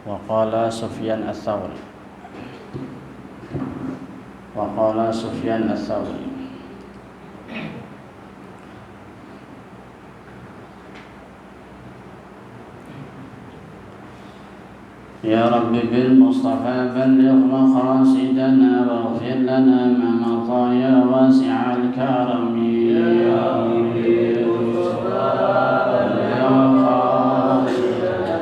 Waqala Sufyan ats-Tsauri. Waqala Sufyan ats-Tsauri. Ya Rabbi bil Mustafa balligh maqasidana waghfir lana ma madha ya wasi'al karami. Ya Rabbi bil Mustafa balligh maqasidana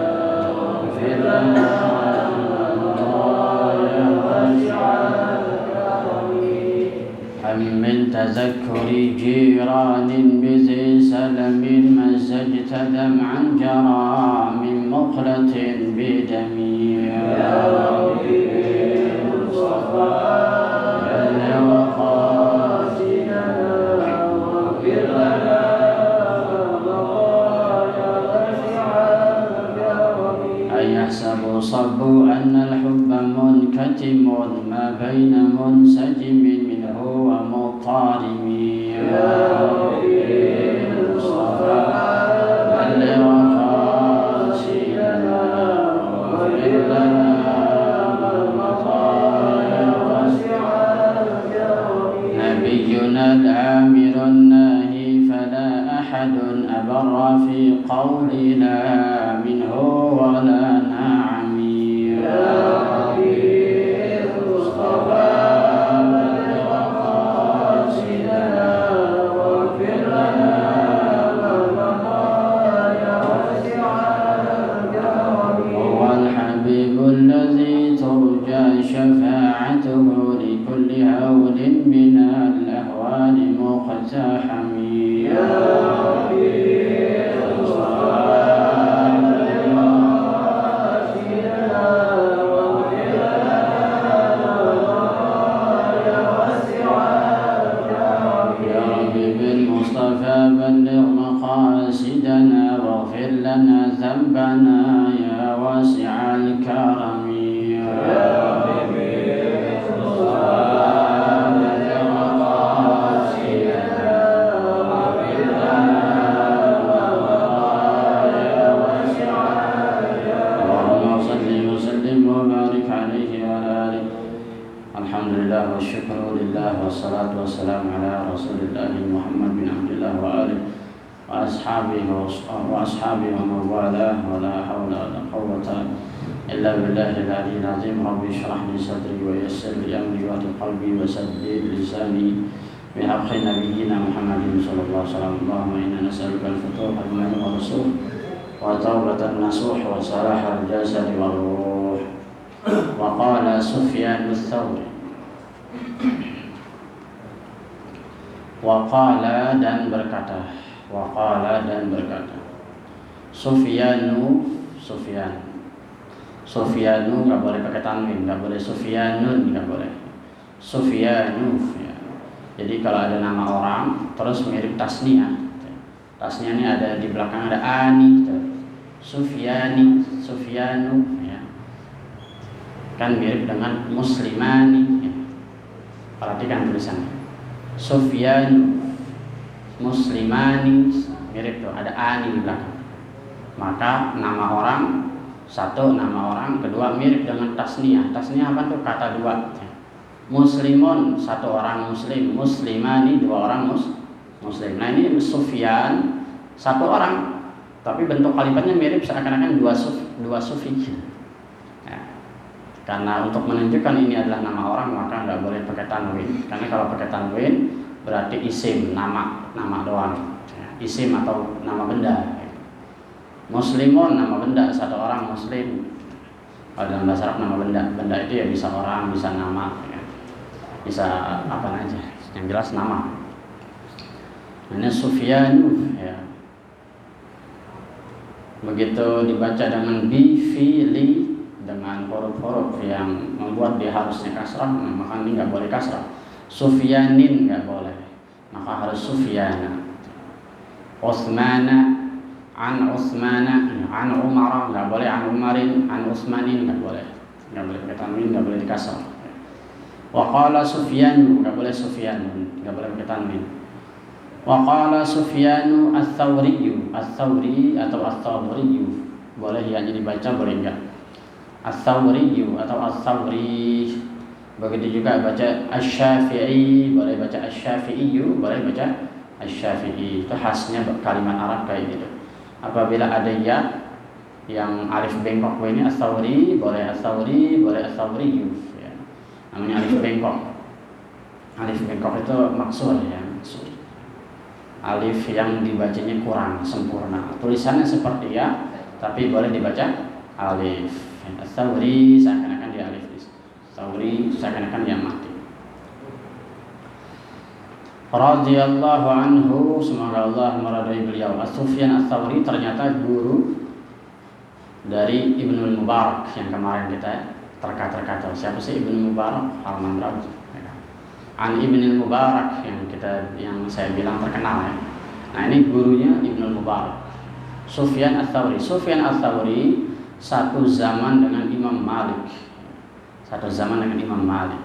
waghfir lana ma madha ya wasi'al karami. Min tazakkuri jiranin bizi salamin mazajta dam'an jara min muqlatin bidami. Ya Rabbi Mustafa balligh maqasidana waghfir lana ma ya wasi'al karami. Ayahsabu sabbu anna al-hubba munkatimun ma baina munsajimin minhu wa mutarimi. Ya Rabbi Mustafa balligh maqasidana waghfir lana ma ya wasi'al karami. Nabiyyuna al-amirun nahi fala ahadun abarra fi qawlina minhu wa la na'ami. Ya Rabbi Mustafa balligh maqasidana waghfir lana ma ya wasi'al karami. Huwal habibul ladzi turja syafa'atuhu likulli hawlin minal ahwali muqtahami. Ya Rabbi Mustafa balligh maqasidana waghfir lana ma ya wasi'al karami. Ya Rabbi bil Mustafa balligh maqasidana waghfir lana dhanbana ya wasi'al karami. Ya Rabbi bil Mustafa balligh maqasidana waghfir lana ma ya wasi'al karami. Allahumma salli wa sallim wa barik alaihi wa ala alihi. Alhamdulillah wa syukru lillah wa salatu wa salam ala rasulillah Muhammad bin Abdullah wa alihi wa ashabihi wa mawalah wa la hawla wa la quwwata illa billahil aliyyil azim. Rabbi shrah li sadri wa yassir li amri wa hlul qalbi wa saddid lisani bi haqqi nabiyyina Muhammadin sallallahu alaihi wasallam. Allahumma inna nas'aluka al-futuha wal-ilma wal-rusuh wa tawbatan nasuh wa salahal jasad wal ruh. Wa qala Sufyan ats-Tsauri. Wa qala dan berkata. Wa qala dan berkata. Sufyanu nggak boleh pakai tanwin, nggak boleh Sufyanun, nggak boleh Sufyanu ya. Jadi kalau ada nama orang terus mirip tasniah ini ada di belakang ada ani gitu. Sufyanu ya. Kan mirip dengan muslimani ya. Perhatikan tulisannya Sufyanu muslimani mirip tuh, ada ani di belakang. Maka nama orang satu, nama orang kedua mirip dengan tasniah. Tasniah apa tuh? Kata dua. Muslimun satu orang muslim, muslimani dua orang muslim. Nah ini Sufyan satu orang, tapi bentuk kalimatnya mirip seakan-akan dua sufi. Ya. Karena untuk menunjukkan ini adalah nama orang maka nggak boleh pakai tanwin. Karena kalau pakai tanwin berarti isim, nama doang. Ya. Isim atau nama benda. Muslimun nama benda, satu orang muslim. Kalau dalam bahasa Arab nama benda itu ya bisa orang, bisa nama, ya. Bisa apa aja, yang jelas nama. Ini Sufyanu ya. Begitu dibaca dengan bi, fi, li, dengan huruf-huruf yang membuat dia harusnya kasrah, maka ini nggak boleh kasrah. Sufyanin nggak boleh, maka harus Sufyana. Utsmana, an Utsmana, an Umar nggak boleh, an Umarin, an Utsmanin nggak boleh pakai tanwin, nggak boleh dikasar. Wa qala Sufyan, enggak boleh Sufyan, enggak boleh pakai tanwin. Wa qala Sufyanu ats-Tsauri, ats-Tsauri atau ats-Tsauri. Boleh ya jadi dibaca, boleh enggak. Ats-Tsauri atau ats-Tsauri. Begitu juga baca Asy-Syafi'i, boleh baca Asy-Syafi'i, boleh baca Asy-Syafi'i. Itu khasnya kalimat Arab kayak gitu. Apabila ada ya yang alif bengkok ini ats-Tsauri, boleh ats-Tsauri, boleh ats-Tsauri ya. Namanya alif bengkok. Alif bengkok itu maksur ya, maksur. Alif yang dibacanya kurang sempurna. Tulisannya seperti ya, tapi boleh dibaca alif. Ats-Tsauri seakan-akan dia alif. Ats-Tsauri seakan-akan dia mati. Radhiyallahu anhu, semoga Allah meridai beliau. Sufyan ats-Tsauri ternyata guru dari Ibnu Mubarak yang kemarin kita terkata-kata. Siapa sih Ibnu Mubarak? Halaman berapa? An Ibnu Mubarak yang saya bilang terkenal ya. Nah, ini gurunya Ibnu Mubarak. Sufyan ats-Tsauri. Sufyan ats-Tsauri satu zaman dengan Imam Malik. Satu zaman dengan Imam Malik.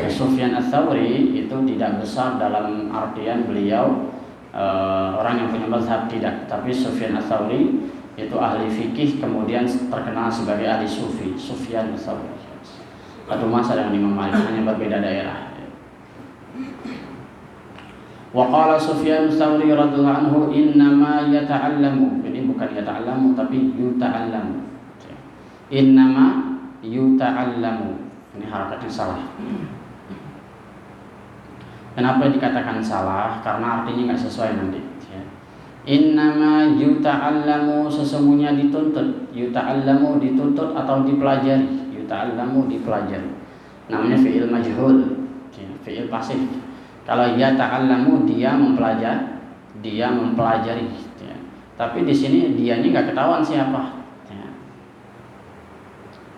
Sufyan ats-Tsauri itu tidak besar dalam artian beliau orang yang punya mazhab, tidak, tapi Sufyan ats-Tsauri itu ahli fikih, kemudian terkenal sebagai ahli sufi. Sufyan ats-Tsauri satu masa dengan Imam Malik, hanya berbeda daerah. Wa qala Sufyan ats-Tsauri radhiyallahu anhu innama yata'allamu. Ini bukan yata'allamu tapi yuta'allamu. Innama yuta'allamu. Ini harakatnya salah. Kenapa dikatakan salah? Karena artinya nggak sesuai nanti. Innama yuta'allamu, sesungguhnya dituntut. Yuta'allamu dituntut atau dipelajari. Yuta'allamu dipelajari. Namanya fi'il majhul, fi'il pasif. Kalau yata'allamu dia mempelajari. Tapi di sini dianya nggak ketahuan siapa.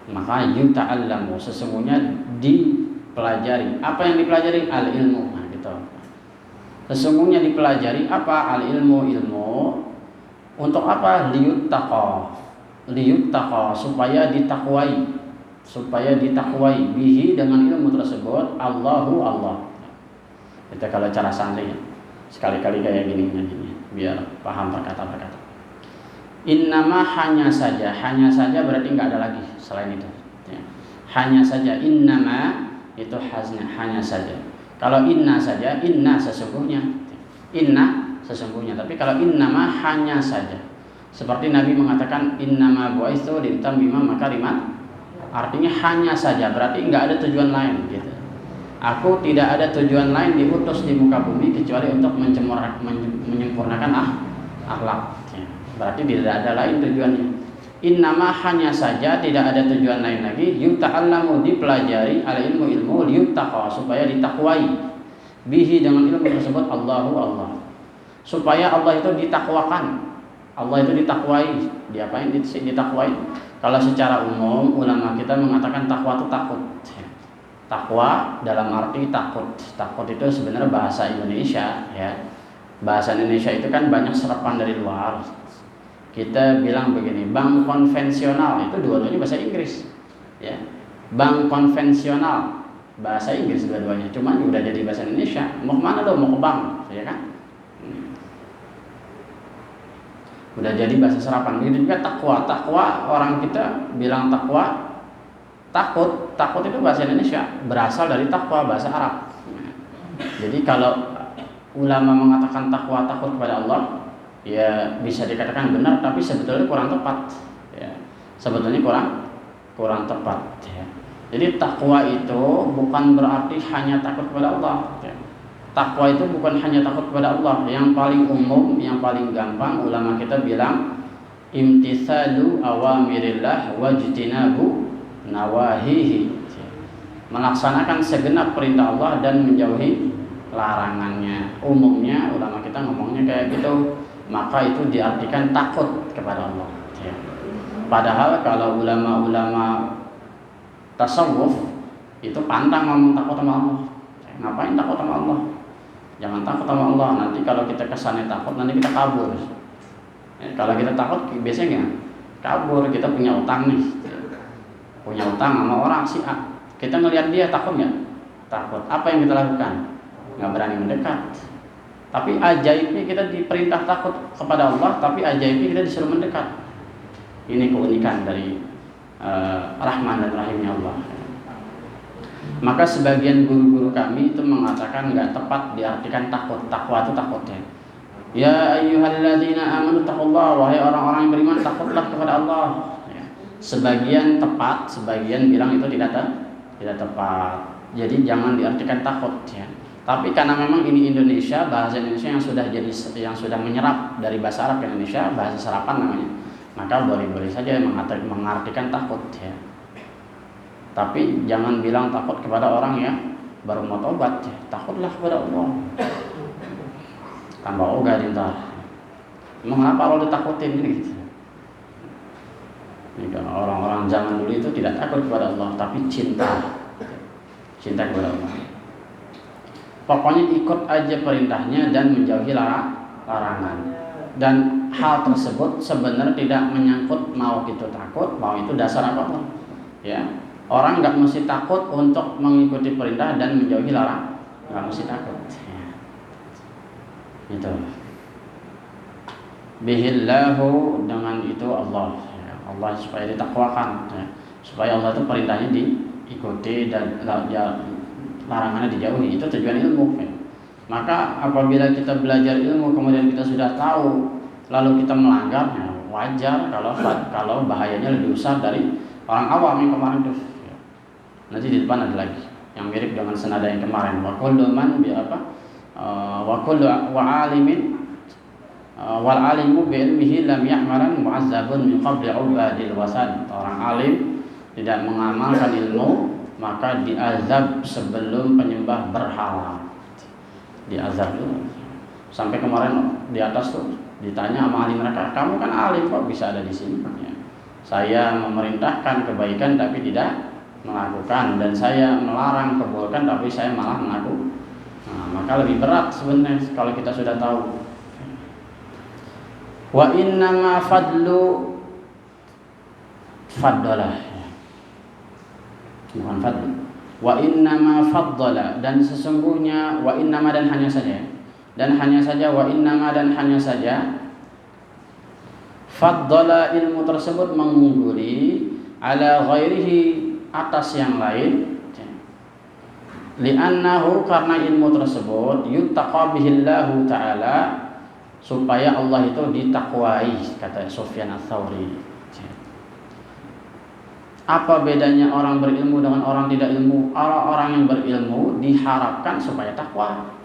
Maka yuta'allamu sesungguhnya dipelajari. Apa yang dipelajari? Al-ilmu. Nah, gitu. Sesungguhnya dipelajari apa? Al-ilmu, ilmu. Untuk apa? Liyuttaqa, supaya ditakwai. Supaya ditakwai bihi, dengan ilmu tersebut, Allahu Allah. Itu kalau cara santri sekali-kali kayak gini biar paham perkata-perkata. Innama, hanya saja berarti nggak ada lagi selain itu. Hanya saja, innama itu hasnya, hanya saja. Kalau inna saja, inna sesungguhnya, tapi kalau innama hanya saja. Seperti Nabi mengatakan innama bu'itsu litammima makarimat, artinya hanya saja, berarti nggak ada tujuan lain gitu. Aku tidak ada tujuan lain diutus di muka bumi kecuali untuk menyempurnakan akhlak. Berarti tidak ada lain tujuannya. Innama, hanya saja, tidak ada tujuan lain lagi. Yuta'allamu, dipelajari, al-ilmu liyuttaqa, supaya ditakwai. Bihi, dengan ilmu tersebut, Allahu Allah. Supaya Allah itu ditakwakan. Allah itu ditakwai. Diapain ditakwai? Kalau secara umum ulama kita mengatakan takwa itu takut. Takwa dalam arti takut. Takut itu sebenarnya bahasa Indonesia ya. Bahasa Indonesia itu kan banyak serapan dari luar. Kita bilang begini, bank konvensional itu dua-duanya bahasa Inggris ya. Bank konvensional bahasa Inggris dua-duanya, cuma udah jadi bahasa Indonesia. Mau kemana dong? Mau ke bank ya kan. Udah jadi bahasa serapan. Begitu juga takwa. Takwa, orang kita bilang takwa, takut itu bahasa Indonesia, berasal dari takwa, bahasa Arab. Jadi kalau ulama mengatakan takwa, takut kepada Allah, ya bisa dikatakan benar, tapi sebetulnya kurang tepat ya. Sebetulnya kurang tepat ya. Jadi takwa itu bukan berarti hanya takut kepada Allah ya. Takwa itu bukan hanya takut kepada Allah. Yang paling umum, yang paling gampang ulama kita bilang imtitsalu awamirillah wajtinabu nawahihi, melaksanakan segenap perintah Allah dan menjauhi larangannya. Umumnya ulama kita ngomongnya kayak gitu. Maka itu diartikan takut kepada Allah ya. Padahal kalau ulama-ulama tasawuf itu pantang ngomong takut sama Allah. Ngapain takut sama Allah? Jangan takut sama Allah, nanti kalau kita kesannya takut nanti kita kabur ya. Kalau kita takut biasanya kabur. Kita punya utang nih, punya utang sama orang si A, Kita ngelihat dia takut nggak? Takut. Apa yang kita lakukan? Nggak berani mendekat. Tapi ajaibnya kita diperintah takut kepada Allah, tapi ajaibnya kita disuruh mendekat. Ini keunikan dari Rahman dan Rahimnya Allah. Maka sebagian guru-guru kami itu mengatakan nggak tepat diartikan takut. Takwa itu takutnya. Ya ayyuhalladzina amanu taqullaha, wahai orang-orang yang beriman, takutlah kepada Allah. Ya. Sebagian tepat, sebagian bilang itu tidak tepat. Jadi jangan diartikan takut ya. Tapi karena memang ini Indonesia, bahasa Indonesia yang sudah menyerap dari bahasa Arab ke Indonesia, bahasa serapan namanya, maka boleh-boleh saja mengartikan takut ya. Tapi jangan bilang takut kepada orang ya baru mau tobat ya. Takutlah kepada Allah. Tambah ogah dintar. Mengapa Allah ditakutin ini? Ini orang-orang zaman dulu itu tidak takut kepada Allah, tapi cinta kepada Allah. Pokoknya ikut aja perintahnya dan menjauhi larangan. Dan hal tersebut sebenarnya tidak menyangkut mau itu takut, mau itu dasar apapun. Ya, orang nggak mesti takut untuk mengikuti perintah dan menjauhi larangan, nggak mesti takut. Ya. Itu. Bihillahu, dengan itu Allah. Ya, Allah supaya ditakwakan. Ya. Supaya Allah itu perintahnya diikuti dan larangannya dijauhi. Itu tujuan ilmu ya. Maka apabila kita belajar ilmu kemudian kita sudah tahu lalu kita melanggar ya, wajar kalau bahayanya lebih besar dari orang awam yang kemarin itu ya. Nanti di depan ada lagi yang mirip dengan senada yang kemarin, wa kullu man bi apa wa kullu wa alimin wal alimu bi ilmihi lam ya'malan mu'azzabun min qabli ubadil wasan. Orang alim tidak mengamalkan ilmu maka diazab sebelum penyembah berhala. Diazab dulu. Sampai kemarin di atas tuh ditanya sama ahli mereka, kamu kan alim kok bisa ada di sini? Ya. Saya memerintahkan kebaikan tapi tidak melakukan, dan saya melarang keburukan tapi saya malah mengaku. Nah, maka lebih berat sebenarnya kalau kita sudah tahu. Wa innama faddalah. Bukan fadl. Wa innama faddala, dan sesungguhnya wa innama dan hanya saja wa innama dan hanya saja faddala, ilmu tersebut mengungguli ala ghairihi, atas yang lain, li'annahu, karena ilmu tersebut yuttaqa bihillahu ta'ala, supaya Allah itu ditakwai, kata Sufyan Ats-Tsauri. Apa bedanya orang berilmu dengan orang tidak ilmu? Orang yang berilmu diharapkan supaya takwa.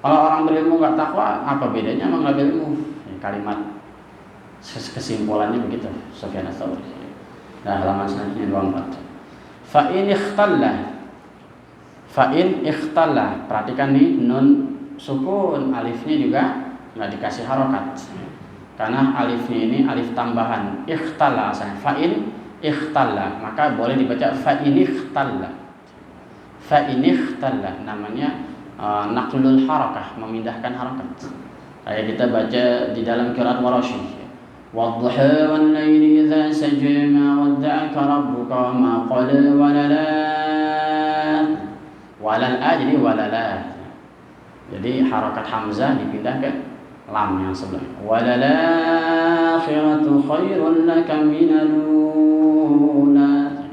Kalau orang berilmu nggak takwa, apa bedanya sama nggak berilmu? Kalimat kesimpulannya begitu, Sufyan Ats-Tsauri. Nah, halaman selanjutnya 24. Fa in ikhtalla. Perhatikan nih, nun sukun, alifnya juga nggak dikasih harokat. Karena alifnya ini alif tambahan. Ikhtalla asalnya. Fa in ikhtalla, maka boleh dibaca fa in ikhtalla. Fa in ikhtalla namanya naqlul harakah, memindahkan harakat. Kayak kita baca di dalam qiraat Warshi. Wadduha wal laili idza saja ma wadda'aka rabbuka wa ma qala walala jadi walala. Jadi harakat hamzah dipindah ke lam yang sebelah. Walala akhiratu khairun laka minal ula.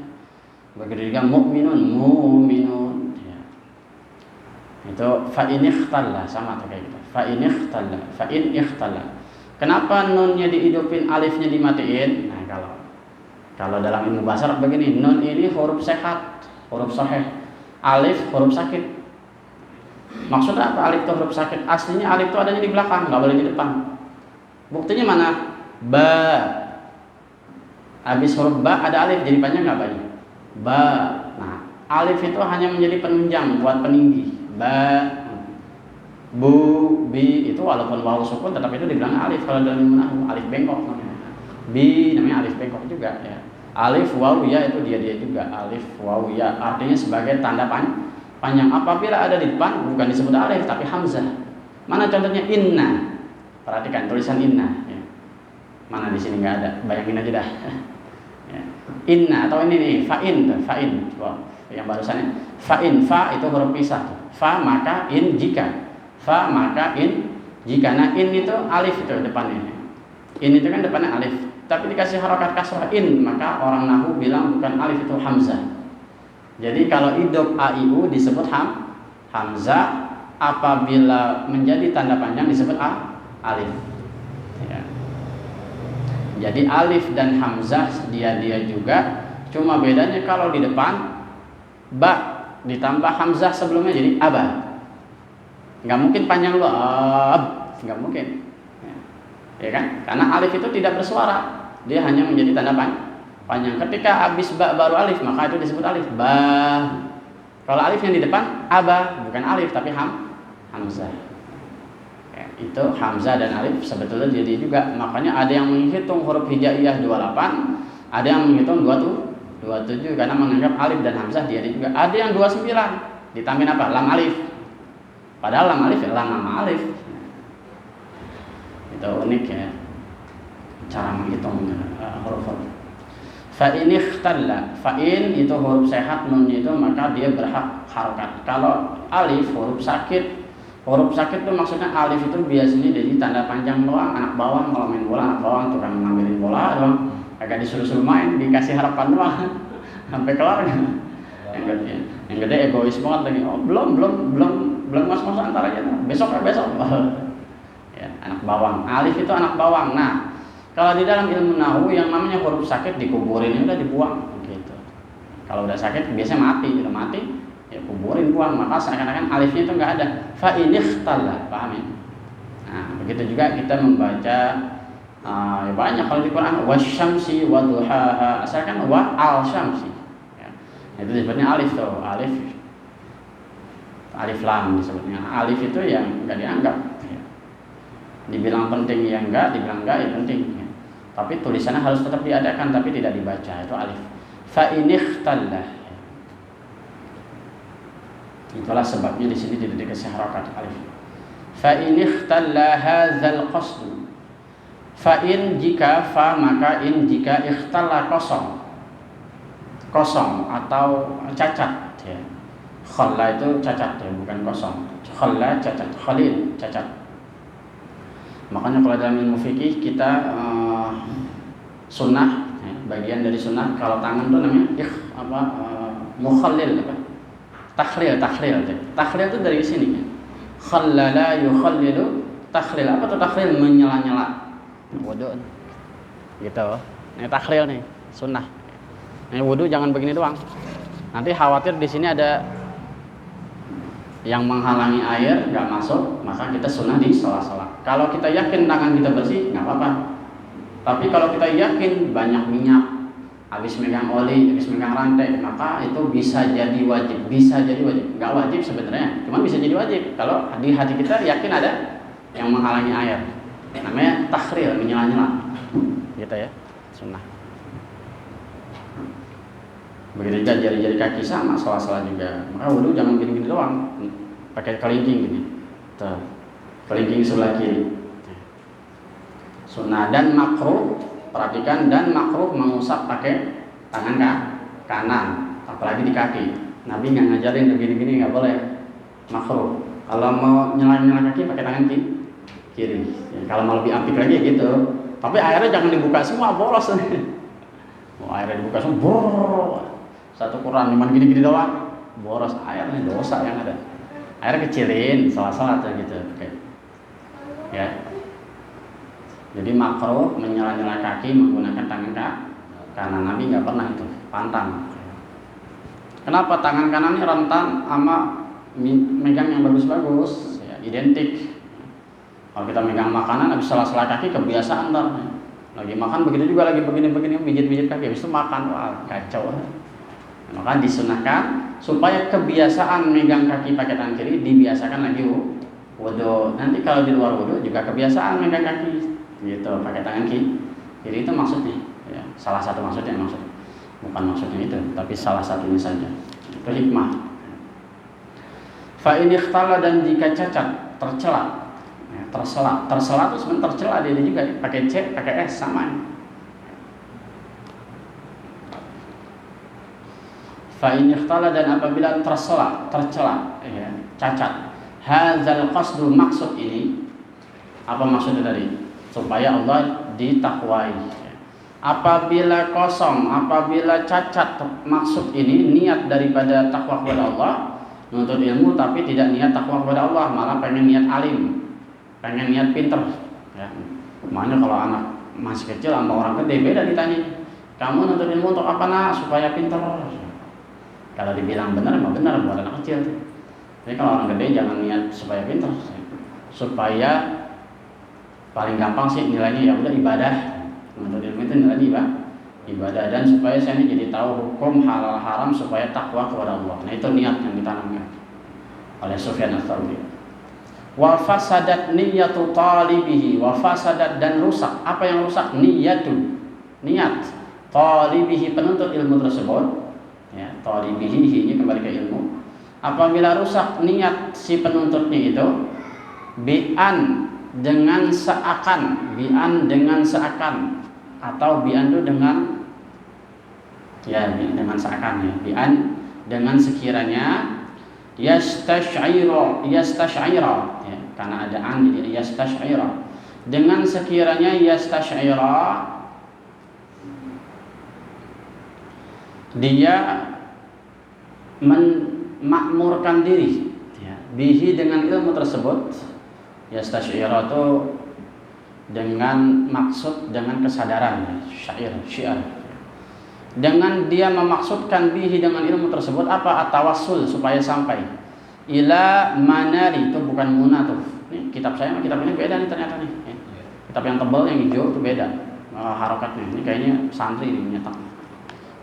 Begitu juga mu'minun ya. Itu fa in ikhtalla, sama kayak gitu. Fa in ikhtalla. Kenapa nunnya dihidupin, alifnya dimatiin? Nah, kalau dalam ilmu bahasa begini, nun ini huruf sehat, huruf sahih. Alif huruf sakit. Maksudnya apa alif itu huruf sakit? Aslinya alif itu adanya di belakang, nggak boleh di depan. Buktinya mana? Ba. Habis huruf ba ada alif, jadi panjang nggak banyak? Ba. Nah, alif itu hanya menjadi penunjang buat peninggi. Ba. Bu, bi, itu walaupun wawu sukun tetap itu dibilang alif kalau dalam ilmu nahwu, alif bengkok namanya. Bi namanya alif bengkok juga ya. Alif wawu ya itu dia juga, alif wawu ya artinya sebagai tanda panjang. Apabila ada di depan bukan disebut alif tapi hamzah. Mana contohnya? Inna. Perhatikan tulisan inna ya. Mana di sini nggak ada, bayangin aja dah. Ya. Inna atau ini nih fa'in. yang barusannya. Fa itu huruf pisah. Fa maka in jika. Fa maka in jika. Nah in itu alif itu depannya. In itu kan depannya alif. Tapi dikasih harokat kasrah in, maka orang nahu bilang bukan alif itu hamzah. Jadi kalau idgham a i u disebut hamzah, apabila menjadi tanda panjang disebut alif. Ya. Jadi alif dan hamzah dia juga, cuma bedanya kalau di depan ba ditambah hamzah sebelumnya jadi aba. Nggak mungkin panjang lu nggak mungkin. Ya kan? Karena alif itu tidak bersuara, dia hanya menjadi tanda panjang. Ketika habis ba baru alif, maka itu disebut alif. Ba. Kalau alif yang di depan aba, bukan alif tapi hamzah. Ya, itu hamzah dan alif sebetulnya jadi juga. Makanya ada yang menghitung huruf hijaiyah 28, ada yang menghitung 27 karena menganggap alif dan hamzah dia juga. Ada yang 29 ditambahin apa? Lam alif. Padahal lam alif ya lam nama alif. Itu unik ya cara menghitung huruf-huruf. Fa'in ikhtalla, fa'in itu huruf sehat, nun itu maka dia berhak harokat. Kalau alif huruf sakit itu maksudnya alif itu biasanya jadi tanda panjang doang, anak bawang kalau main bola, anak bawang tukang ngambilin bola doang, agak disuruh-suruh main, dikasih harapan doang sampai kelar. Yang gede egois banget lagi. Oh belum masuk antaranya, besok. Ya, anak bawang, alif itu anak bawang. Nah, kalau di dalam ilmu nahwu yang namanya huruf sakit dikuburin, udah dibuang gitu. Kalau udah sakit biasanya udah mati ya kuburin, buang. Maka seakan-akan alifnya itu enggak ada. Fa in ikhtalla, paham ya? Nah, begitu juga kita membaca ya banyak kalau di Quran wasyamsi wadhuhaha, asalkan wa al-syamsi. Ya. Itu disebutnya alif tuh, alif lam disebutnya. Alif itu yang enggak dianggap. Ya. Dibilang penting ya enggak, dibilang enggak ya penting. Ya. Tapi tulisannya harus tetap diadakan tapi tidak dibaca, itu alif. Fa in ikhtalla. Itulah sebabnya di sini tidak dikasih harakat alif. Fa in ikhtalla hadzal qasd. Fa in jika fa maka in jika ikhtalla kosong atau cacat ya. Khalla itu cacat ya, bukan kosong. Khalla cacat, khalil cacat. Makanya kalau dalam ilmu fikih kita sunnah ya, bagian dari sunnah kalau tangan itu namanya mukhallil apa? Takhlil itu dari sini kan. Khallala yukhallilu takhlil. Apa tuh takhlil? Menyela-nyela. Wudu. Gitu. Ini takhlil nih, sunnah. Ini wudu jangan begini doang. Nanti khawatir di sini ada yang menghalangi air nggak masuk, maka kita sunnah di sela-sela. Kalau kita yakin tangan kita bersih, nggak apa-apa. Tapi kalau kita yakin banyak minyak, habis megang oli, habis megang rantai, maka itu bisa jadi wajib. Nggak wajib sebenarnya, cuma bisa jadi wajib. Kalau di hati kita yakin ada yang menghalangi air, namanya takhril, menyela-nyela, gitu ya, sunnah. Begitu juga jari-jari kaki sama, sela-sela juga. Maka wudu jangan gini-gini doang, pakai kelingking gini, tuh, kelingking sebelah kiri. Sunnah dan makruh, perhatikan, dan makruh mengusap pakai tangan kanan, apalagi di kaki. Nabi nggak ngajarin begini-gini, nggak boleh, makruh. Kalau mau nyela-nyela kaki pakai tangan kiri. Ya, kalau mau lebih apik lagi gitu. Tapi airnya jangan dibuka semua, boros. Mau airnya dibuka semua, boros. Satu Quran cuma gini-gini doang, boros airnya, dosa yang ada. Airnya kecilin, salah-salah gitu. Oke. Ya. Jadi makruh menyela-nyela kaki menggunakan tangan kanan. Nabi nggak pernah itu, pantang. Kenapa? Tangan kanannya rentan sama megang yang bagus-bagus, ya, identik. Kalau kita megang makanan, habis sela-sela kaki kebiasaan ntar. Lagi makan begitu juga, lagi begini-begini mijit-mijit kaki, habis itu makan, wah kacau. Maka disunahkan supaya kebiasaan megang kaki pakai tangan kiri dibiasakan lagi wudu. Nanti kalau di luar wudu juga kebiasaan megang kaki gitu pakai tangan kiri itu maksudnya ya, salah satu maksudnya, bukan maksudnya itu tapi salah satunya saja, itu hikmah. Fa in ikhtala, dan jika cacat, tercela ya, tersela itu sebenarnya tercela dia juga pakai C pakai S sama. Fa in ikhtala, dan apabila tercela, ya, cacat. Hadzal qasdu, maksud ini. Apa maksudnya tadi? Supaya Allah ditakwai. Apabila kosong, apabila cacat maksud ini, niat daripada takwa kepada Allah, nuntut ilmu tapi tidak niat takwa kepada Allah, malah pengen niat alim, pengen niat pinter, ya. Makanya kalau anak masih kecil sama orang gede beda ditanya, kamu nuntut ilmu untuk apa nak? Supaya pinter. Kalau dibilang benar, emang benar buat anak kecil. Jadi kalau orang gede jangan niat supaya pinter, supaya paling gampang sih nilainya ya udah ibadah. Nuntut ilmu itu nilainya ibadah, dan supaya saya ini jadi tahu hukum halal haram, supaya takwa kepada Allah. Nah itu niat yang ditanamkan oleh Sufyan Ats-Tsauri. Wa fasadat niyyatu talibihi, wa fasadat, dan rusak. Apa yang rusak? Niyyatu, niat talibihi, penuntut ilmu tersebut. Ya, talibihi ini kembali ke ilmu. Apabila rusak niat si penuntutnya itu, bi'an, dengan seakan, bi'an dengan seakan, atau bi'an itu dengan, ya dengan seakan, ya, bi'an dengan sekiranya, yastash'ira, ya, karena ada an jadi yastash'ira, dengan sekiranya yastash'ira, dia memakmurkan diri, ya, bihi dengan ilmu tersebut. Yastash'ira itu dengan maksud, dengan kesadaran, ya, syiar. Dengan dia memaksudkan bihi dengan ilmu tersebut apa? At-tawassul, supaya sampai ila manari, itu bukan munah tuh. Nih kitab saya sama kitab ini beda nih ternyata nih. Kitab yang tebal yang hijau itu beda harokatnya. Ini kayaknya santri ini nyetak.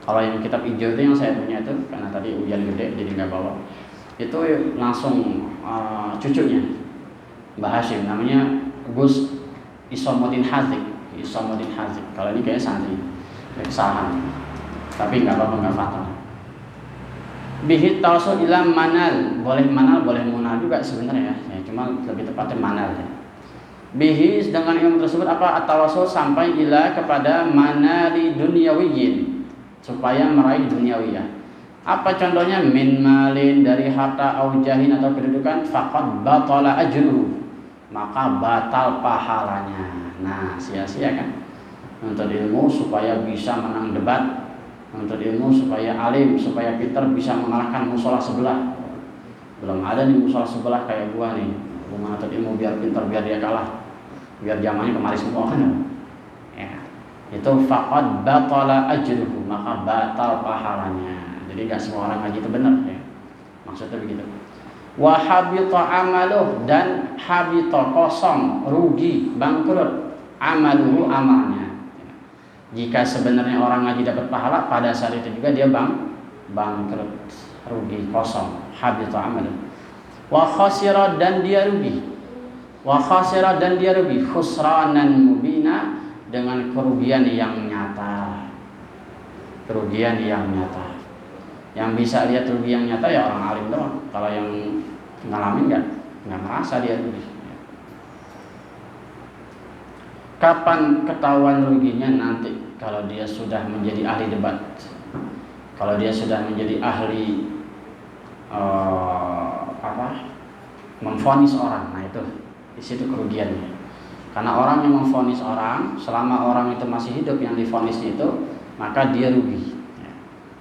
Kalau yang kitab hijau itu yang saya punya itu, karena tadi ujian gede jadi nggak bawa. Itu langsung cucunya Mbah Hashim, namanya Gus Isomuddin Hazik. Kalau ini kayaknya santri, kesahan. Tapi nggak apa-apa, nggak fatal. Bihi tawassul ila manal, boleh manal, boleh munal juga sebenarnya, ya, cuma lebih tepatnya manal, ya. Bihi, dengan ilmu tersebut apa? At-tawassul, sampai ila kepada manali dunyawiyin, supaya meraih duniawiyah. Apa contohnya? Min malin, dari harta, au jahin, atau kedudukan, faqad batala ajruhu, maka batal pahalanya. Nah, sia-sia kan? Untuk ilmu supaya bisa menang debat, untuk ilmu supaya alim, supaya pintar, bisa mengalahkan musola sebelah. Belum ada nih musola sebelah kayak gua nih. Gua menuntut ilmu biar pintar, biar dia kalah, biar zamannya kemari semua kan. Ya. Itu faqad batala ajruhu, maka batal pahalanya. Jadi gak semua orang ngaji itu benar, ya. Maksudnya begitu. Wa habita amaluh, dan habita, kosong, rugi, bangkrut, amaluhu, amalnya. Jika sebenarnya orang ngaji dapat pahala, pada saat itu juga dia bangkrut, rugi, kosong, habita amaluh. Wa khasira, dan dia rugi. Wa khasira, dan dia rugi, khusranan mubina, dengan kerugian yang nyata. Kerugian yang nyata. Yang bisa lihat rugi yang nyata ya orang alim doang. Kalau yang ngalamin nggak merasa dia rugi. Kapan ketahuan ruginya? Nanti kalau dia sudah menjadi ahli debat, kalau dia sudah menjadi ahli memvonis orang, nah itu di situ kerugiannya. Karena orang yang memvonis orang, selama orang itu masih hidup yang divonisnya itu, maka dia rugi.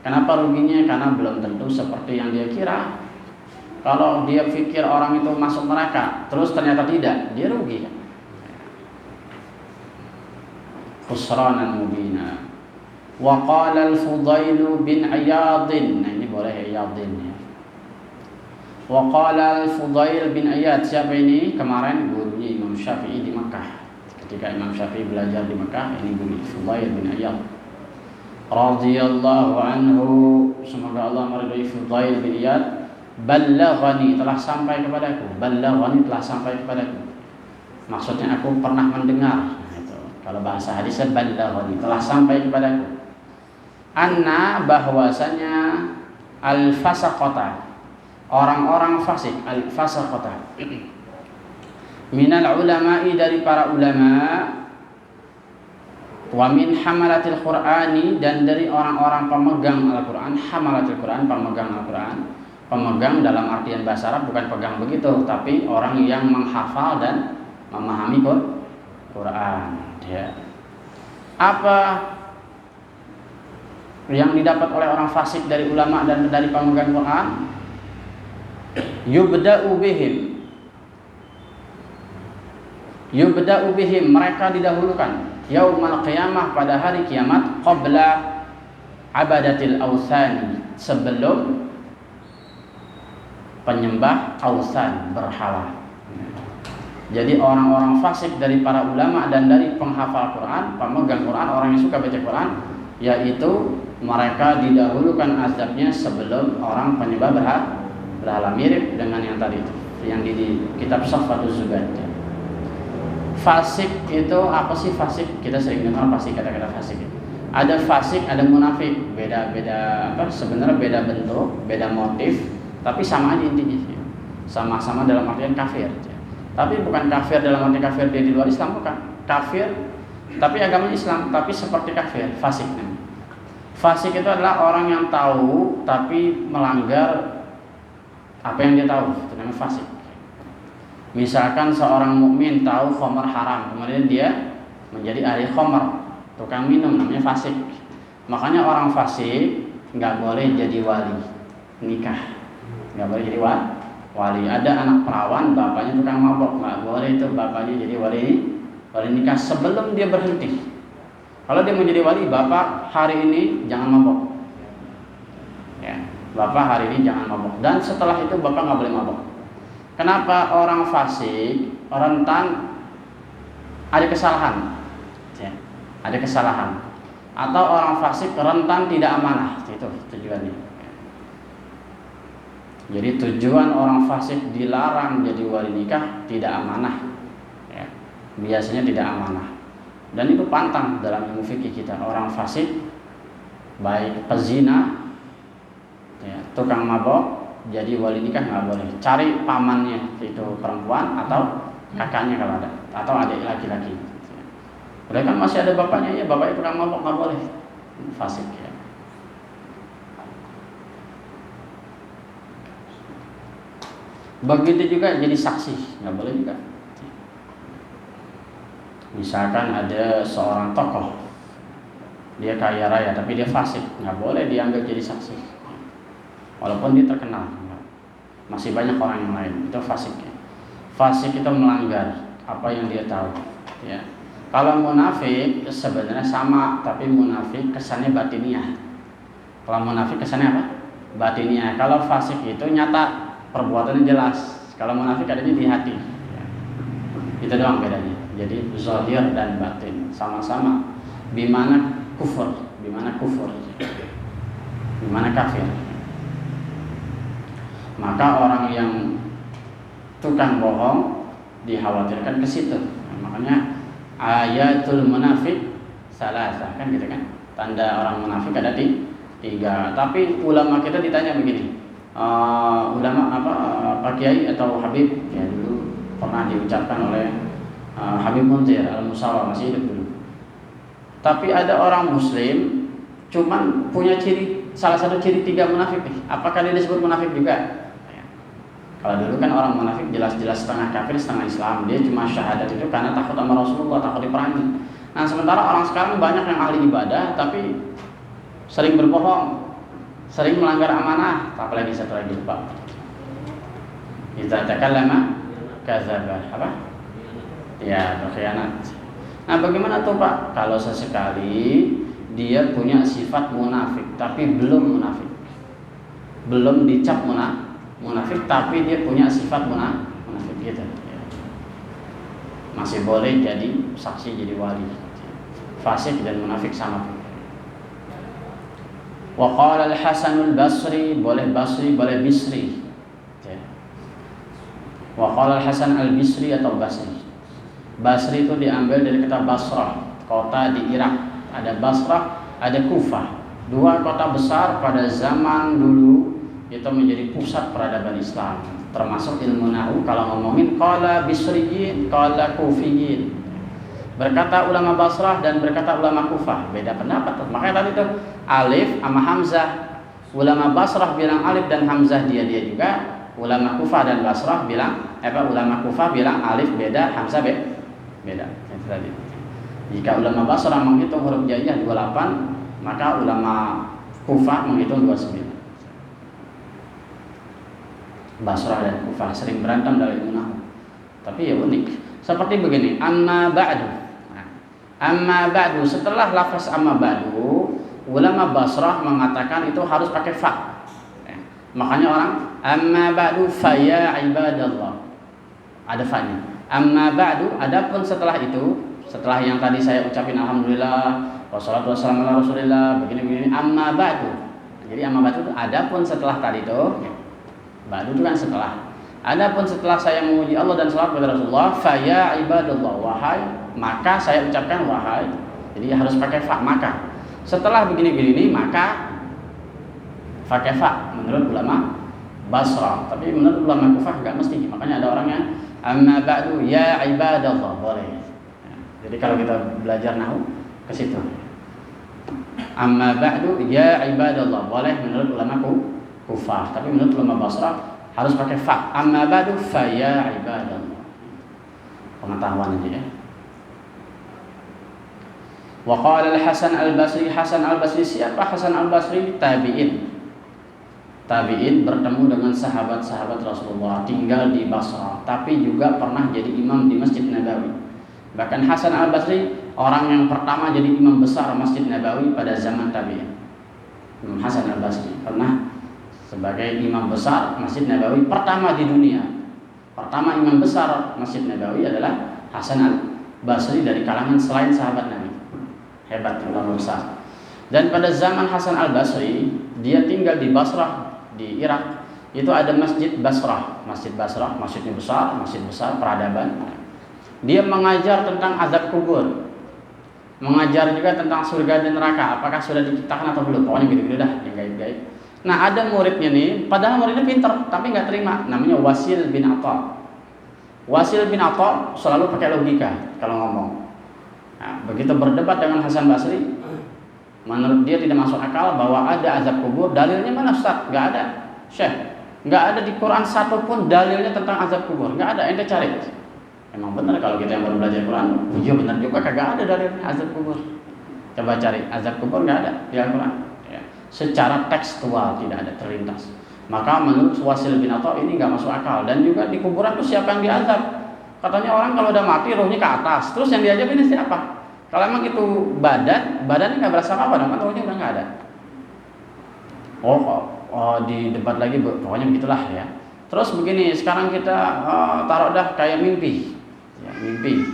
Kenapa ruginya? Karena belum tentu seperti yang dia kira. Kalau dia pikir orang itu masuk neraka, terus ternyata tidak, dia rugi. Khusranan mubina. Wa qala al-Fudail bin Iyad, nah ini boleh Iyadin, ya. Wa qala al-Fudail bin Iyad, siapa ini? Kemarin gurunya Imam Syafi'i di Mekah. Ketika Imam Syafi'i belajar di Mekah, ini guru Fudail bin Iyad radhiyallahu anhu, semoga Allah meridai Fudail bin Iyad. Ballaghani, telah sampai kepadaku. Ballaghani, telah sampai kepadaku. Maksudnya aku pernah mendengar. Nah, itu. Kalau bahasa hadisnya ballaghani, telah sampai kepadaku. Anna, bahwasanya al-fasaqata, orang-orang fasik, al-fasaqata, minal ulama'i, dari para ulama, Wa min hamalatil Qur'ani, dan dari orang-orang pemegang Al-Qur'an. Hamalatil Qur'an, pemegang Al-Qur'an. Pemegang dalam artian bahasa Arab bukan pegang begitu, tapi orang yang menghafal dan memahami Quran, ya. Apa yang didapat oleh orang fasik dari ulama dan dari pemegang Quran? Yubda'u bihim, mereka didahulukan yaumal qiyamah, pada hari kiamat, qabla abadatil awthani, sebelum penyembah awthan, berhala. Jadi orang-orang fasik dari para ulama dan dari penghafal Quran, pemegang Quran, orang yang suka baca Quran, yaitu mereka didahulukan azabnya sebelum orang penyembah berhala, mirip dengan yang tadi itu, yang di kitab Safatus Zubat. Fasik itu apa sih? Fasik, kita sering dengar pasti kata-kata fasik. Ada fasik, ada munafik, beda-beda apa? Sebenarnya beda bentuk, beda motif, tapi sama aja intinya. Sama-sama dalam artian kafir. Tapi bukan kafir dalam arti kafir dia di luar Islam, bukan. Kafir tapi agamanya Islam, tapi seperti kafir, fasik. Fasik itu adalah orang yang tahu tapi melanggar apa yang dia tahu, itu namanya fasik. Misalkan seorang mukmin tahu khamar haram, kemudian dia menjadi ahli khamar, tukang minum, namanya fasik. Makanya orang fasik nggak boleh jadi wali nikah, nggak boleh jadi wali. Ada anak perawan, bapaknya tukang mabok, nggak boleh itu bapaknya jadi wali nikah sebelum dia berhenti. Kalau dia mau jadi wali, bapak hari ini jangan mabok, ya, bapak hari ini jangan mabok, dan setelah itu bapak nggak boleh mabok. Kenapa? Orang fasik rentan ada kesalahan, ya, ada kesalahan, atau orang fasik rentan tidak amanah, itu tujuannya. Jadi tujuan orang fasik dilarang jadi wali nikah, tidak amanah, ya, biasanya tidak amanah, dan itu pantang dalam ilmu fikih kita. Orang fasik baik pezina, ya, tukang mabok, jadi wali nikah nggak boleh. Cari pamannya itu perempuan atau kakaknya kalau ada, atau adik laki-laki. Mereka kan masih ada bapaknya, ya bapaknya tukang mabok, nggak boleh, fasik, ya. Begitu juga jadi saksi, nggak boleh juga. Misalkan ada seorang tokoh, dia kaya raya tapi dia fasik, nggak boleh diambil jadi saksi. Walaupun dia terkenal, masih banyak orang yang lain, itu fasik, ya. Fasik itu melanggar apa yang dia tahu, ya. Kalau munafik sebenarnya sama, tapi munafik kesannya batiniah. Kalau munafik kesannya apa? Batiniah. Kalau fasik itu nyata, perbuatannya jelas. Kalau munafik adanya di hati, ya. Itu doang bedanya. Jadi zahir dan batin sama-sama. Bimana kufur, bimana kafir. Maka orang yang tukang bohong dikhawatirkan ke situ. Nah, makanya ayatul munafik salasa, kan gitu kan. Tanda orang munafik ada tiga. Tapi ulama kita ditanya begini, ulama apa, Pak Kiai atau Habib, ya dulu pernah diucapkan oleh Habib Munzir Al-Musawa, masih hidup dulu. Tapi ada orang muslim cuman punya salah satu ciri tiga munafik nih. Apakah dia disebut munafik juga? Kalau dulu kan orang munafik jelas-jelas setengah kafir setengah Islam, dia cuma syahadat itu karena takut sama Rasulullah, takut diperangi. Nah sementara orang sekarang banyak yang ahli ibadah tapi sering berbohong, sering melanggar amanah, apalagi satu lagi Pak, idza takallama kadzaba, apa? Ya, berkhianat. Nah bagaimana tuh Pak kalau sesekali dia punya sifat munafik tapi belum munafik, belum dicap munafik tapi dia punya sifat munafik gitu, ya. Masih boleh jadi saksi, jadi wali. Fasik dan munafik sama. Wa qala al-Hasan al-Basri, boleh Basri, boleh Bisri, ya. Wa qala al-Hasan al-Bisri atau Basri. Basri itu diambil dari kata Basrah, kota di Irak. Ada Basrah, ada Kufah. Dua kota besar pada zaman dulu itu menjadi pusat peradaban Islam, termasuk ilmu nahwu. Kalau ngomongin qala bisriyin, qala kufiyin, Berkata ulama Basrah dan berkata ulama Kufah, beda pendapat. Makanya tadi itu alif sama hamzah. Ulama Basrah bilang alif dan hamzah dia juga. Ulama Kufah dan Basrah bilang ulama Kufah bilang alif beda, hamzah beda. Itu tadi. Jika ulama Basrah menghitung huruf jaiyah 28, maka ulama Kufah menghitung 29. Basrah dan Kufah sering berantem dalam ilmu nahwu. Tapi ya unik. Seperti begini, amma ba'du. Amma ba'du, setelah lafaz amma ba'du, ulama Basrah mengatakan itu harus pakai fa. Makanya orang amma ba'du fa ya ibadallah. Ada fa-nya. Amma ba'du, adapun setelah itu, setelah yang tadi saya ucapin alhamdulillah, wassalatu wassalamu ala rasulillah, begini-begini, amma ba'du. Jadi amma ba'du itu adapun setelah tadi itu, ba'du itu kan setelah. Adapun setelah saya memuji Allah dan salawat kepada Rasulullah, fa ya ibadallah, wahai, maka saya ucapkan wahai. Jadi harus pakai fa, maka. Setelah begini-begini maka pakai fa menurut ulama Basrah. Tapi menurut ulama Kufah enggak mesti. Makanya ada orang yang amma ba'du ya ibadallah boleh. Jadi kalau kita belajar nahwu ke situ. Amma ba'du ya ibadallah boleh menurut ulama Kufah. Tapi menurut ulama Basrah harus pakai fa. Amma ba'du fa ya ibadallah. Pengetahuan aja ya. Wa qala al-Hasan al-Basri, Hasan al-Basri siapa Hasan al-Basri? Tabi'in. Tabi'in bertemu dengan sahabat-sahabat Rasulullah, tinggal di Basrah, tapi juga pernah jadi imam di Masjid Nabawi. Bahkan Hasan al-Basri orang yang pertama jadi imam besar Masjid Nabawi pada zaman tabi'in. Imam Hasan al-Basri pernah sebagai imam besar Masjid Nabawi pertama di dunia. Pertama imam besar Masjid Nabawi adalah Hasan al-Basri dari kalangan selain sahabat Nabi. Hebat ulama besar. Dan pada zaman Hasan al-Basri, dia tinggal di Basrah di Irak. Itu ada Masjid Basrah, masjidnya besar, masjid besar peradaban. Dia mengajar tentang azab kubur. Mengajar juga tentang surga dan neraka, apakah sudah diciptakan atau belum. Pokoknya gitu-gitu dah, yang gaib-gaib. Nah, ada muridnya nih, padahal muridnya pintar tapi nggak terima. Namanya Wasil bin Atha. Wasil bin Atha selalu pakai logika kalau ngomong. Nah, begitu berdebat dengan Hasan Basri, menurut dia tidak masuk akal bahwa ada azab kubur. Dalilnya mana Ustaz? Nggak ada. Syekh, nggak ada di Quran satu pun dalilnya tentang azab kubur. Nggak ada. Ente cari. Emang benar kalau kita yang baru belajar Quran, iya benar juga kagak ada dalilnya azab kubur. Coba cari azab kubur, nggak ada di Al-Quran. Secara tekstual tidak ada terlintas. Maka menurut Wasil bin Atha ini nggak masuk akal. Dan juga di kuburan itu siapa yang diazab? Katanya orang kalau udah mati rohnya ke atas. Terus yang diazab ini siapa? Kalau emang itu badannya nggak berasa apa dong, kan rohnya udah nggak ada. Oh, di debat lagi, pokoknya begitulah ya. Terus begini, sekarang kita taruh dah kayak mimpi, ya, mimpi.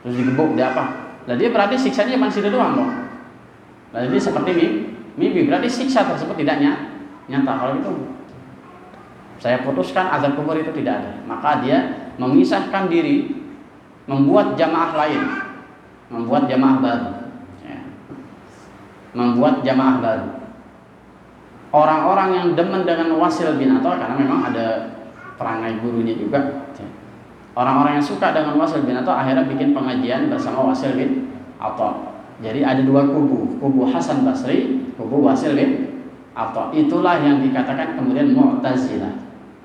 Terus digebuk dia apa? Nah dia berarti siksanya cuma situ doang dong. Nah jadi seperti mimpi berarti siksa tersebut tidak nyata. Kalau itu saya putuskan azab kubur itu tidak ada. Maka dia memisahkan diri, membuat jamaah lain, membuat jamaah baru, ya. Membuat jamaah baru. Orang-orang yang demen dengan Wasil bin Atha, karena memang ada perangai gurunya juga, ya. Orang-orang yang suka dengan Wasil bin Atha akhirnya bikin pengajian bersama Wasil bin Atha. Jadi ada dua kubu Hasan Basri, kubu Wasil bin Atha. Itulah yang dikatakan kemudian Mu'tazilah,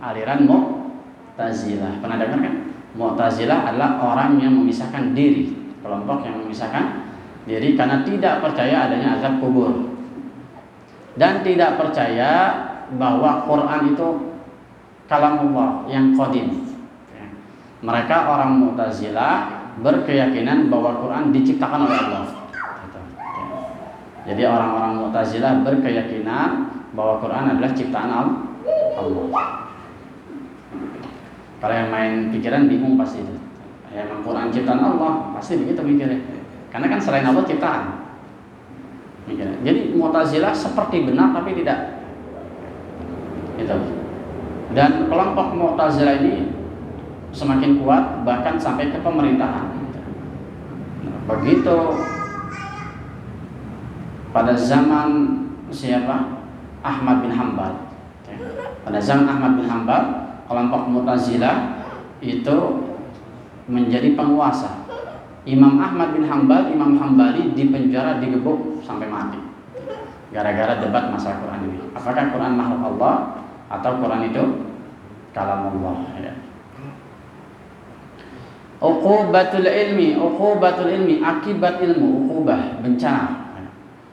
aliran Mu'tazilah. Pernah dengar kan? Mu'tazilah adalah orang yang memisahkan diri, kelompok yang memisahkan diri karena tidak percaya adanya azab kubur dan tidak percaya bahwa Quran itu kalamullah yang qadim. Mereka orang Mu'tazilah berkeyakinan bahwa Quran diciptakan oleh Allah. Jadi orang-orang Mu'tazilah berkeyakinan bahwa Quran adalah ciptaan Allah. Kalau yang main pikiran bingung pasti itu. Ya, memang Quran ciptaan Allah, pasti begitu mikirnya. Karena kan selain Allah ciptaan. Mikirnya. Jadi Mu'tazilah seperti benar tapi tidak. Gitu. Dan kelompok Mu'tazilah ini semakin kuat bahkan sampai ke pemerintahan. Begitu pada zaman siapa? Ahmad bin Hanbal. Pada zaman Ahmad bin Hanbal, kelompok Mu'tazilah itu menjadi penguasa Imam Ahmad bin Hambal, Imam Hambali dipenjara, digebuk sampai mati gara-gara debat masalah Quran ini. Apakah Quran makhluk Allah atau Quran itu kalam Allah, ya. Uqubatul ilmi, akibat ilmu, uqubah, bencana.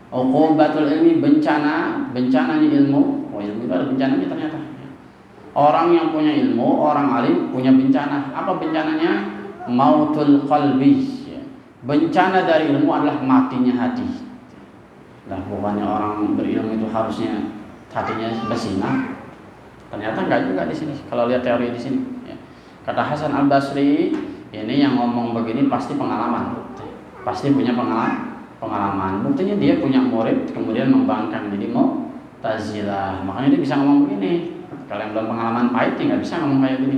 Uqubatul ilmi, bencananya ilmu. Oh, ilmu itu ada bencananya ternyata. Orang yang punya ilmu, orang alim punya bencana. Apa bencananya? Mautul qalbi. Bencana dari ilmu adalah matinya hati. Nah, bukannya orang berilmu itu harusnya hatinya bersinar. Ternyata enggak juga di sini. Kalau lihat teori di sini, ya. Kata Hasan Al-Basri, ini yang ngomong begini pasti pengalaman. Pasti punya pengalaman. Buktinya dia punya murid kemudian membangkang jadi Mu'tazilah. Makanya dia bisa ngomong begini. Kalau yang belum pengalaman pahit ya nggak bisa ngomong kayak gini.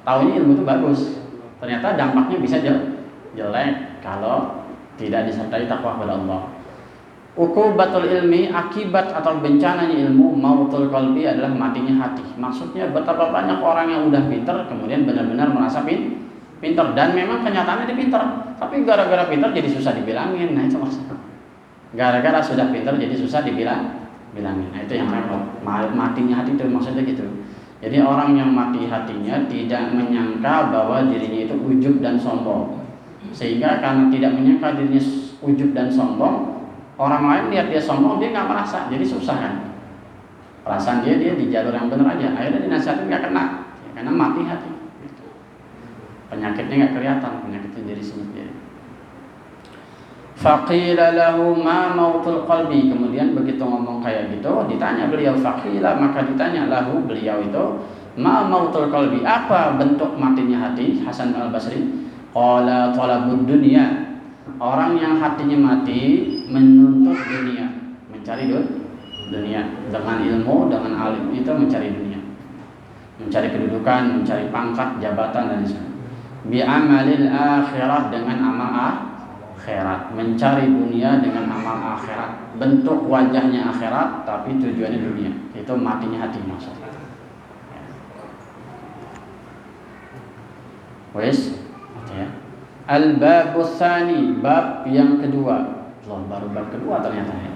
Taunya ilmu itu bagus. Ternyata dampaknya bisa jelek kalau tidak disertai takwa kepada Allah. Uqubatul ilmi, akibat atau bencananya ilmu, mautul qalbi adalah matinya hati. Maksudnya betapa banyak orang yang udah pintar kemudian benar-benar merasa pintar, dan memang kenyataannya dia pintar, tapi gara-gara pintar jadi susah dibilangin. Nah itu maksudnya. Gara-gara sudah pintar jadi susah bilangin. Nah itu yang repot. Matinya hati itu maksudnya gitu. Jadi orang yang mati hatinya tidak menyangka bahwa dirinya itu ujub dan sombong. Sehingga karena tidak menyangka dirinya ujub dan sombong, orang lain lihat dia sombong, dia nggak merasa, jadi susah kan. Perasaan dia di jalur yang benar aja. Akhirnya dinasihatin nggak kena, ya, karena mati hati. Penyakitnya nggak kelihatan, penyakitnya diri sendiri. Faqila lahu ma mautul qalbi. Kemudian begitu ngomong kayak gitu, ditanya beliau, faqila, maka ditanya lahu beliau itu, ma mautul qalbi, apa bentuk matinya hati? Hasan Al-Basri, qala talabud dunya. Orang yang hatinya mati menuntut dunia, mencari dunia dengan ilmu, dengan alim itu mencari dunia, mencari kedudukan, mencari pangkat, jabatan dan sebagainya. Bi amalil akhirah, dengan amal akhirat, mencari dunia dengan amal akhirat, bentuk wajahnya akhirat tapi tujuannya dunia. Itu matinya hati maksudnya. Wes, ya. Al-babus tsani, bab yang kedua. Loh, baru bab kedua ternyata ya.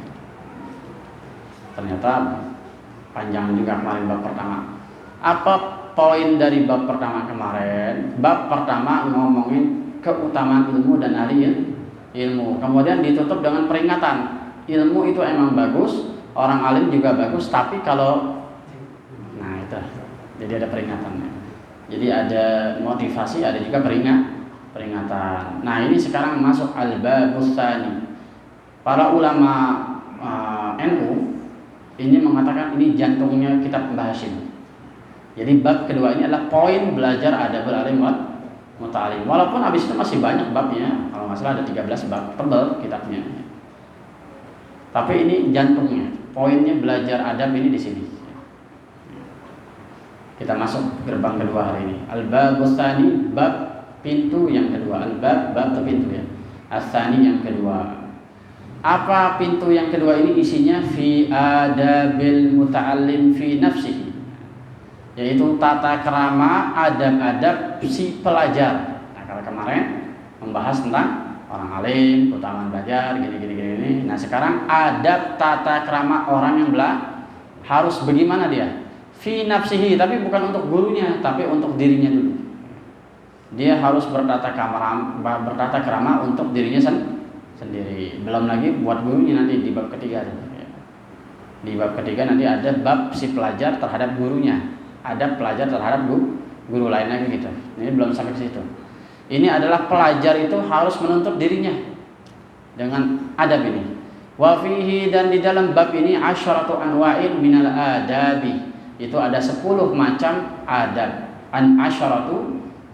Ternyata panjang juga kemarin bab pertama. Apa poin dari bab pertama kemarin? Bab pertama ngomongin keutamaan ilmu dan ahli ilmu. Kemudian ditutup dengan peringatan. Ilmu itu emang bagus, orang alim juga bagus, tapi kalau nah itu. Jadi ada peringatannya. Jadi ada motivasi, ada juga peringatan. Nah, ini sekarang masuk al-babus tsani. Para ulama NU ini mengatakan ini jantungnya kitab Mbah Hashim. Jadi bab kedua ini adalah poin belajar adabul alim wal muta'alim. Walaupun habis itu masih banyak babnya, kalau nggak salah ada 13 bab, tebal kitabnya. Tapi ini jantungnya, poinnya belajar adab ini di sini. Kita masuk gerbang kedua hari ini. Al-babus tsani, bab pintu yang kedua. Al-bab, bab itu pintu ya. As-tsani yang kedua. Apa pintu yang kedua ini isinya? Fi adabil muta'allim fi nafsihi, yaitu tata krama adab-adab si pelajar. Nah, kalau kemarin membahas tentang orang alim, keutamaan belajar, gini. Nah, sekarang adab tata krama orang yang harus bagaimana dia? Fi nafsihi, tapi bukan untuk gurunya, tapi untuk dirinya dulu. Dia harus bertata krama untuk dirinya sendiri. Belum lagi buat gurunya nanti di bab ketiga. Di bab ketiga nanti ada bab si pelajar terhadap gurunya. Ada pelajar terhadap guru lain lagi gitu. Ini belum sampai ke situ. Ini adalah pelajar itu harus menuntut dirinya dengan adab ini. Wa fihi, dan di dalam bab ini asyaratu anwa'in minal adabi. Itu ada 10 macam adab.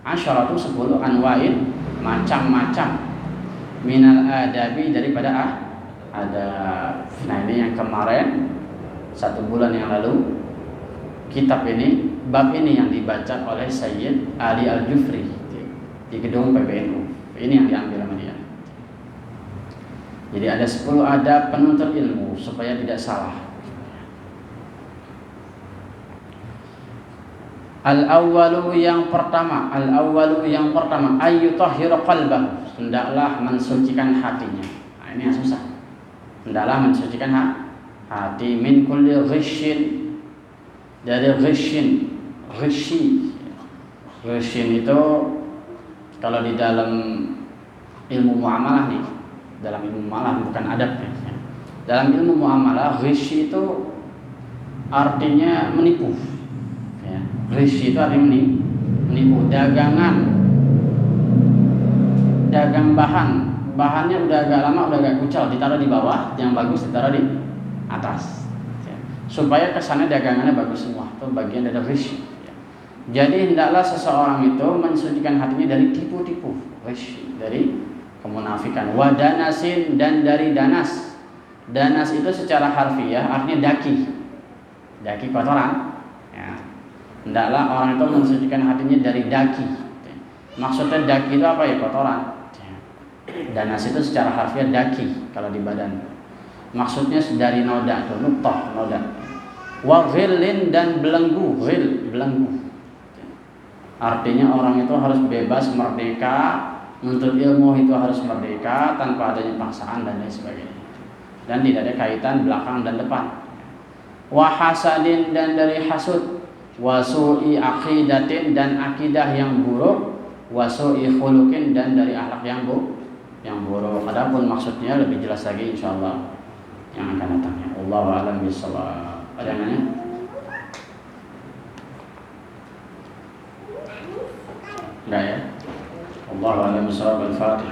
Asyaratu 10 anwa'in, macam-macam minal adabi, daripada adab. Nah, ini yang kemarin 1 bulan yang lalu kitab ini, bab ini yang dibaca oleh Sayyid Ali Al-Jufri di gedung PBNU. Ini yang diambil sama dia. Jadi ada 10 adab penuntut ilmu supaya tidak salah. Al-awwalu yang pertama, ayyutahhira qalbahu, hendaklah mensucikan hatinya. Nah, ini yang susah. Hendaklah mensucikan hati min kulli ghishin, dari ghishi itu kalau di dalam ilmu muamalah nih, dalam ilmu muamalah bukan adab ya. Dalam ilmu muamalah ghishi itu artinya menipu. Ghish itu artinya menipu. Dagang bahannya udah agak lama, udah agak kucel, ditaruh di bawah, yang bagus ditaruh di atas, supaya kesannya dagangannya bagus semua. Itu bagian dari ghish. Jadi hendaklah seseorang itu mensucikan hatinya dari tipu-tipu, ghish, dari kemunafikan. Wadanasin, dan dari danas. Danas itu secara harfiah artinya daki kotoran. Hendaklah orang itu mensucikan hatinya dari daki. Maksudnya daki itu apa ya? Kotoran. Danas itu secara harfiah daki kalau di badan. Maksudnya dari noda, itu nuqtah, noda. Wa ghillin, dan belenggu, belenggu. Artinya orang itu harus bebas, merdeka, menuntut ilmu itu harus merdeka tanpa adanya paksaan dan lain sebagainya. Dan tidak ada kaitan belakang dan depan. Wa hasadin, dan dari hasud. Wasu'i aqidatin, dan akidah yang buruk. Wasu'i khuluqin, dan dari akhlak yang buruk. Adapun maksudnya lebih jelas lagi insyaallah yang akan datangnya. Wallahu a'lam bishawab. Ada yang nanya? Enggak ya? Wallahu a'lam bishawab. Al-Fatihah.